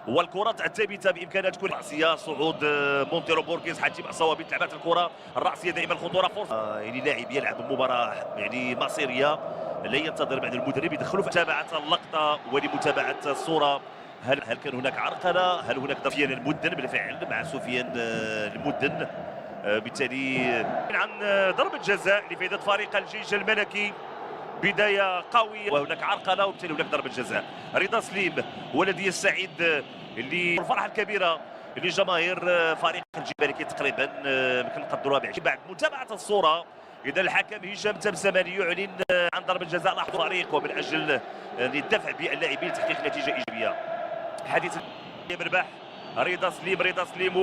والكرة الثابتة بإمكانها تكون رأسية. صعود مونتيرو بوركيز حاتم الصوابي لعبات الكرة الرأسية دائما خطورة فرصة. يعني لاعب يلعب مباراة يعني مصيرية لا ينتظر بعد المدرب يدخلوا في متابعة اللقطة ولمتابعة الصورة. هل كان هناك عرقلة؟ هل هناك سفيان المدن بالفعل مع سفيان المدن؟ بالتالي عن ضربة جزاء لفائدة فريق الجيش الملكي. بداية قوية وهناك عرقلة وبالتالي هناك ضربة جزاء. رضا سليم هو الذي يستعد للفرحة الكبيرة لجماهير فريق الجيش الملكي. تقريبا يمكن نقدروها بعد متابعة الصورة. إذا الحكم هشام تمسماني يعلن عن ضربة جزاء لاحظ الفريق ومن أجل الدفع باللاعبين لتحقيق نتيجة إيجابية. حديث مرباح رضا سليم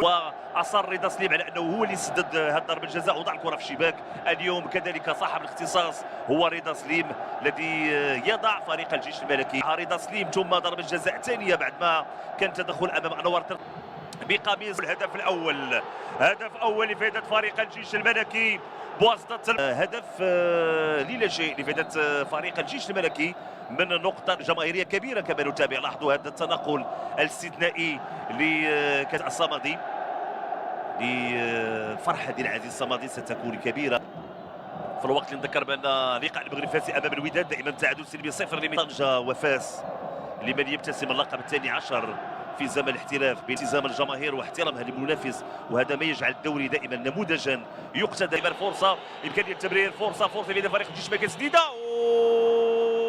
واصر رضا سليم على انه هو اللي سدد هذه ضربه الجزاء وضع الكره في الشباك. اليوم كذلك صاحب الاختصاص هو رضا سليم الذي يضع فريق الجيش الملكي. رضا سليم ثم ضربه الجزاء الثانيه بعد ما كان تدخل امام انور بقميص. الهدف اول لفائده فريق الجيش الملكي بواسطه هدف لا شيء لفائده فريق الجيش الملكي من نقطة جماهيرية كبيرة كما نتابع. لاحظوا هذا التنقل الاستثنائي لكاس الصمدي. لفرحة ديال العزيز الصمدي ستكون كبيرة في الوقت اللي نذكر بأن لقاء المغرب الفاسي أمام الوداد دائما تعادل سلبي 0 لطنجة وفاس لمن يبتسم اللقب الثاني عشر في زمن الاحتراف بالتزام الجماهير واحترامها للمنافس، وهذا ما يجعل الدوري دائما نموذجا يقتدى. دائما فرصة إمكانية التمرير، فرصة لدى فريق الجيش الملكي تسديدة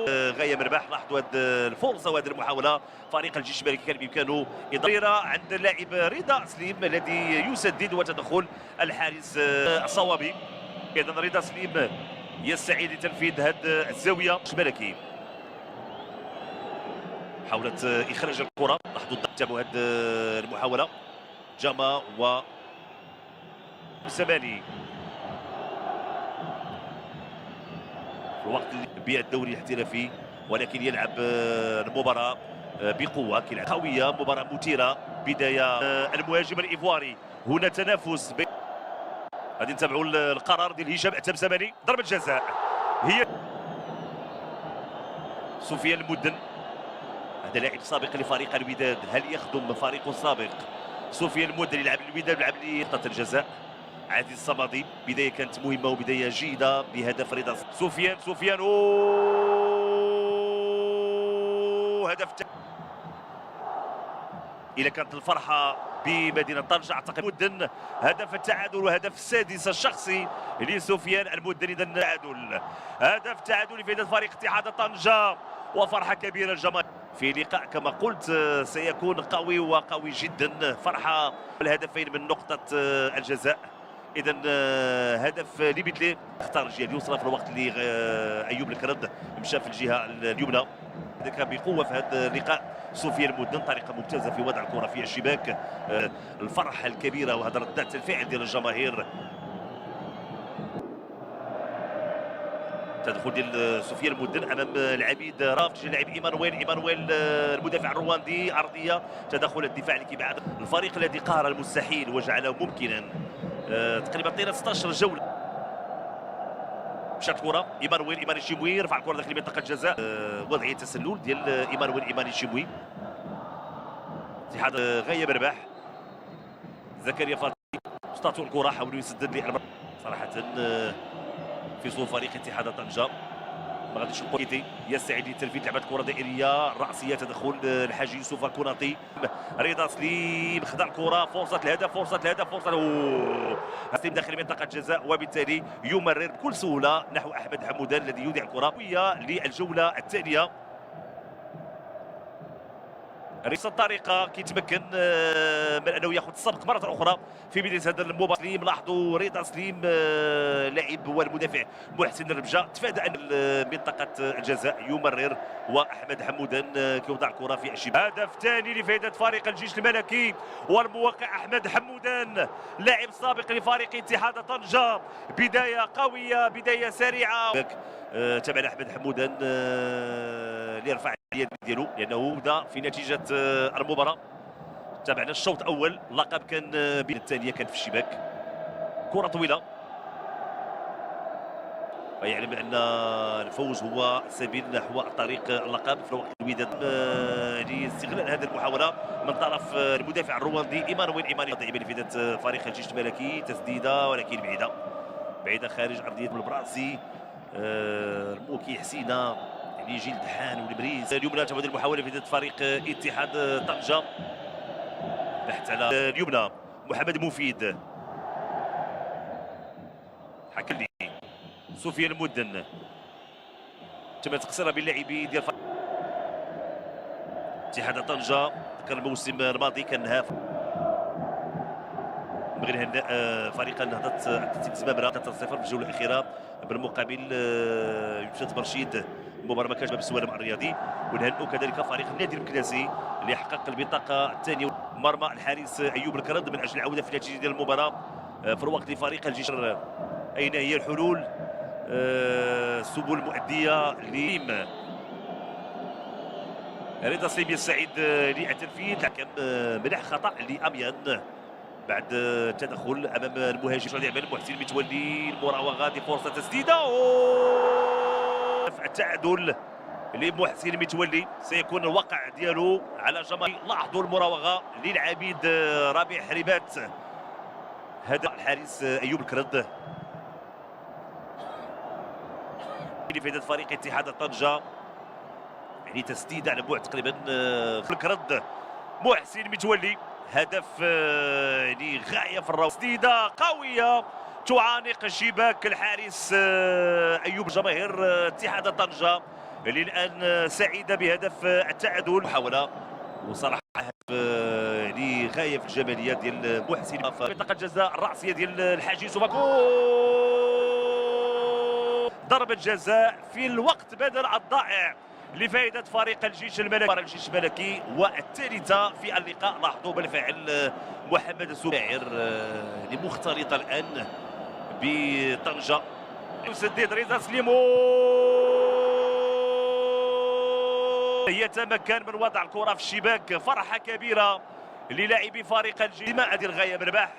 غاية مرباح. لاحظوا هذه الفرصة وهذه المحاولة. فريق الجيش الملكي كان بإمكانه إضافة عند اللاعب رضا سليم الذي يسدد وتدخل الحارس الصوابي. إذا رضا سليم يسعى لتنفيذ هذه الزاوية الملكي. محاولة إخراج الكرة. لاحظوا تابعوا هذه المحاولة. جاما و سماني في الوقت اللي بيع الدوري الاحترافي ولكن يلعب المباراة بقوة قوية. مباراة مثيرة. بداية المهاجم الإيفواري. هنا تنافس غادي نتابعوا القرار ديال هشام التمسماني. ضربة جزاء هي سفيان المدن. هذا لاعب سابق لفريق الوداد. هل يخدم فريقه السابق؟ سفيان المدن يلعب الوداد يلعب لنقطة الجزاء. عزيز الصمدي بداية كانت مهمة وبداية جيدة بهدف رضا. سفيان هدف إذا كانت الفرحة بمدينة طنجة أعتقد مدن هدف التعادل وهدف السادس الشخصي لسفيان المدن. إذا التعادل هدف تعادل لفائدة فريق اتحاد طنجة وفرحة كبيرة الجماهير في لقاء كما قلت سيكون قوي جدا. فرحة الهدفين من نقطة الجزاء. إذا هدف لبدلي اختار الجهة اليسرى في الوقت اللي أيوب الكرد مشى في الجهة اليمنى. كان بقوة في هذا اللقاء سفيان المدن. طريقة ممتازة في وضع الكرة في الشباك. الفرحة الكبيرة وهذا ردات الفعل ديال الجماهير. تدخل ديال سفيان المدن امام العبيد رافج لاعب ايمانويل المدافع الرواندي. ارضيه تدخل الدفاع لكبعد الفريق الذي قهر المستحيل وجعله ممكنا. تقريبا طيله 16 جوله. مشات الكره ايمانويل شيموي رفع الكره داخل منطقه الجزاء. وضعيه تسلل ديال ايمانويل شيموي. اتحاد غايه مرباح. زكريا فاطمي استطاعوا الكره حاولوا يسدد لي صراحه في صفوف فريق اتحاد طنجة. ما غاديش القويتي يسعد لتنفيذ لعبه كره دائريه راسيه. تدخل الحاج يوسف الكوناطي. رضا سليم خدا الكره. فرصه الهدف سليم داخل منطقه الجزاء وبالتالي يمرر بكل سهوله نحو احمد حمودان الذي يودع الكره للجوله الثانيه. نفس الطريقه كيتمكن من انه ياخذ السبق مره اخرى في بدايه هذا المباراه. سليم لاحظوا رضا سليم لاعب هو المدافع محسن الربجه تفادى منطقه الجزاء يمرر واحمد حمودان كيوضع الكره في الشباك. هدف ثاني لفائده فريق الجيش الملكي والموقع احمد حمودان لاعب سابق لفريق اتحاد طنجه. بدايه قويه بدايه سريعه. تابعنا احمد حمودان ليرفع اليد ديالو لانه بدا في نتيجه المباراه. تابعنا الشوط الاول. اللقب كان بين الثانيه كان في الشباك. كره طويله ويعلم بان الفوز هو سبيل نحو طريق اللقب في الوقت الوداد. لاستغلال هذه المحاوله من طرف المدافع الرواندي ايمانويل دائما في فريق الجيش الملكي. تسديده ولكن بعيده خارج ارضيه البرازي. الموكي حسينه يعني جيل دحان والبريز. اليمنى تعود المحاوله في فريق اتحاد طنجه. بحث على اليمنى محمد مفيد، حكمني سفيان المدن. تم تقصيرها باللاعبي ديال اتحاد طنجه. كان الموسم الماضي كان نهى بغي نهنئ فريق نهضة اتلتيك زمامرة 3-0 في الجوله الاخيره. بالمقابل يوسف برشيد المباراه ما كانش بسوالة مع الرياضي. ونهنئوا كذلك فريق النادي المكناسي اللي حقق البطاقه الثانيه. مرمى الحارس ايوب الكرد من اجل العوده في النتيجه ديال المباراه في الوقت لفريق الجيش. اين هي الحلول؟ السبل المؤديه ليم رضا سليمي السعيد للتنفيذ. لكن منح خطا لاميان بعد التدخل امام المهاجم اليمن محسن متولي. المراوغه دي فرصه تسديده التعادل لمحسن متولي. سيكون الوقع ديالو على جماهير. لاحظوا المراوغه للعبيد ربيع حريبات. هذا الحارس ايوب الكرد في فريق اتحاد طنجه. يعني تسديده على بعد تقريبا الكرد. محسن متولي هدف يعني غايه في الروعه. تسديده قويه تعانق شباك الحارس ايوب. جماهير اتحاد طنجه اللي الان سعيده بهدف التعادل. محاوله وصراحه يعني غايه في الجماليه ديال محسن. منطقه الجزاء الراسيه ديال الحاجز ضربه جزاء في الوقت بدل الضائع لفائده فريق الجيش الملكي. الجيش الملكي والثالثه في اللقاء. لاحظوا بالفعل محمد السباعر مختلطه الان بطنجه. يسدد رضا سليمو يتمكن من وضع الكره في الشباك. فرحه كبيره للاعبي فريق الجيش. هذه الغايه مرباح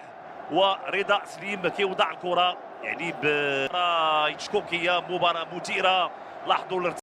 ورضا سليم كيوضع الكره يعني بمباراه تشكوكيه، مباراه مثيره. لاحظوا